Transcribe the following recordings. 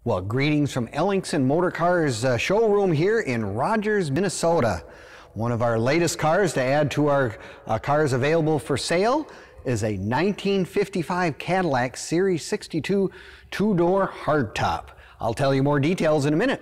Well, greetings from Ellingson Motorcars showroom here in Rogers, Minnesota. One of our latest cars to add to our cars available for sale is a 1955 Cadillac Series 62 two-door hardtop. I'll tell you more details in a minute.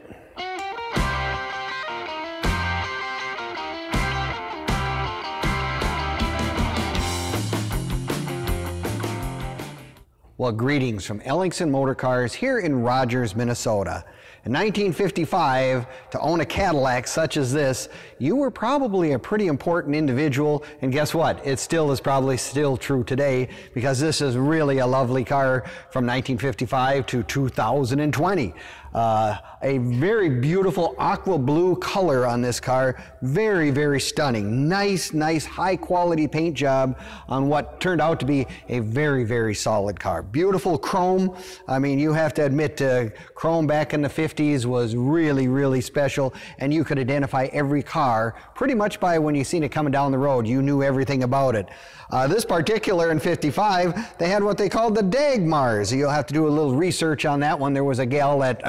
Well, greetings from Ellingson Motorcars here in Rogers, Minnesota. In 1955, to own a Cadillac such as this, you were probably a pretty important individual, and guess what? It still is probably still true today, because this is really a lovely car from 1955 to 2020. A very beautiful aqua blue color on this car. Very, very stunning. Nice, high quality paint job on what turned out to be a very, very solid car. Beautiful chrome. I mean, you have to admit, chrome back in the 50s was really, really special, and you could identify every car pretty much by when you seen it coming down the road. You knew everything about it. This particular in 55, they had what they called the Dagmars. You'll have to do a little research on that one. There was a gal that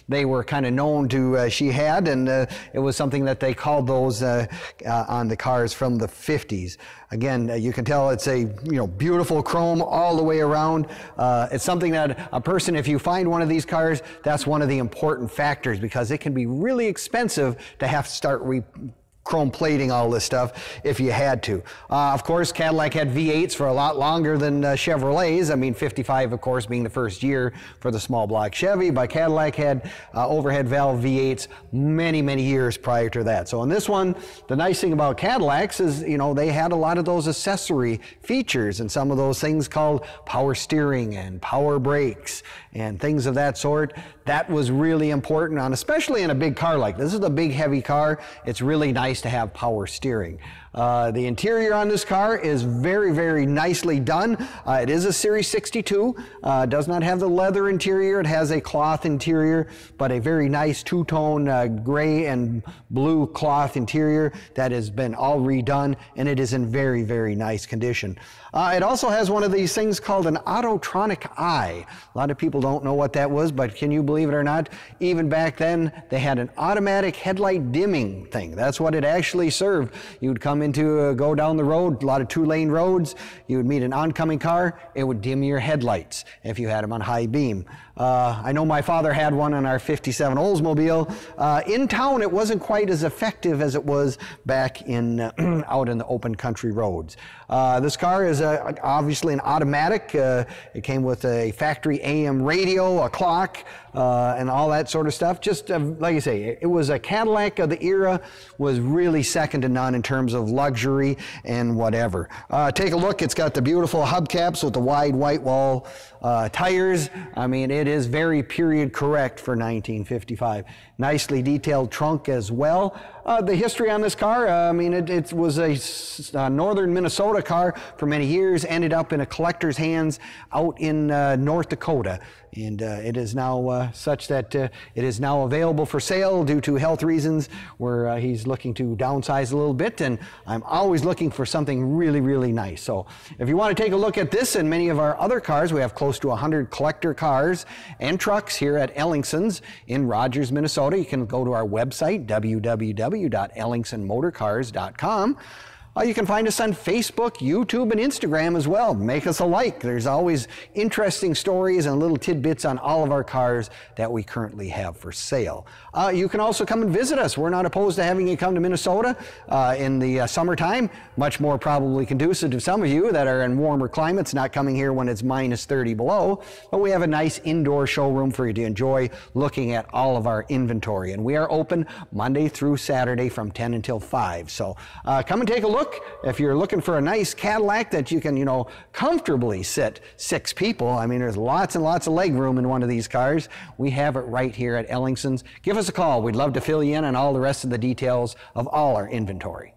they were kind of known to, she had, and it was something that they called those on the cars from the 50s. Again, you can tell it's a beautiful chrome all the way around. It's something that a person, if you find one of these cars, that's one of the important factors, because it can be really expensive to have to start chrome plating all this stuff if you had to. Of course, Cadillac had V8s for a lot longer than Chevrolets. I mean, 55, of course, being the first year for the small block Chevy, but Cadillac had overhead valve V8s many years prior to that. So on this one, the nice thing about Cadillacs is, they had a lot of those accessory features and some of those things called power steering and power brakes and things of that sort. That was really important, especially in a big car like this. This is a big, heavy car. It's really nice to have power steering. The interior on this car is very nicely done. It is a Series 62. Does not have the leather interior. It has a cloth interior, but a very nice two-tone gray and blue cloth interior that has been all redone, and it is in very nice condition. It also has one of these things called an autotronic eye. A lot of people don't know what that was, but can you believe it or not, even back then they had an automatic headlight dimming thing. That's what it actually served. You would come into go down the road, a lot of two-lane roads, you would meet an oncoming car, it would dim your headlights if you had them on high beam. I know my father had one on our 57 Oldsmobile. In town, it wasn't quite as effective as it was back in out in the open country roads. This car is obviously an automatic. It came with a factory AM radio, a clock, and all that sort of stuff. Just like I say, it was a Cadillac of the era, was really second to none in terms of luxury and whatever. Take a look. It's got the beautiful hubcaps with the wide white wall tires. I mean, it is very period correct for 1955. Nicely detailed trunk as well. The history on this car, I mean, it was a northern Minnesota car for many years, ended up in a collector's hands out in North Dakota. And it is now such that it is now available for sale due to health reasons, where he's looking to downsize a little bit, and I'm always looking for something really nice. So if you want to take a look at this and many of our other cars, we have close to 100 collector cars and trucks here at Ellingson's in Rogers, Minnesota. You can go to our website, www.ellingsonmotorcars.com. You can find us on Facebook, YouTube, and Instagram as well. Make us a like. There's always interesting stories and little tidbits on all of our cars that we currently have for sale. You can also come and visit us. We're not opposed to having you come to Minnesota in the summertime. Much more probably conducive to some of you that are in warmer climates, not coming here when it's minus 30 below. But we have a nice indoor showroom for you to enjoy looking at all of our inventory. And we are open Monday through Saturday from 10 until 5. So come and take a look. If you're looking for a nice Cadillac that you can, comfortably sit 6 people, I mean, there's lots and lots of leg room in one of these cars. We have it right here at Ellingson's. Give us a call. We'd love to fill you in on all the rest of the details of all our inventory.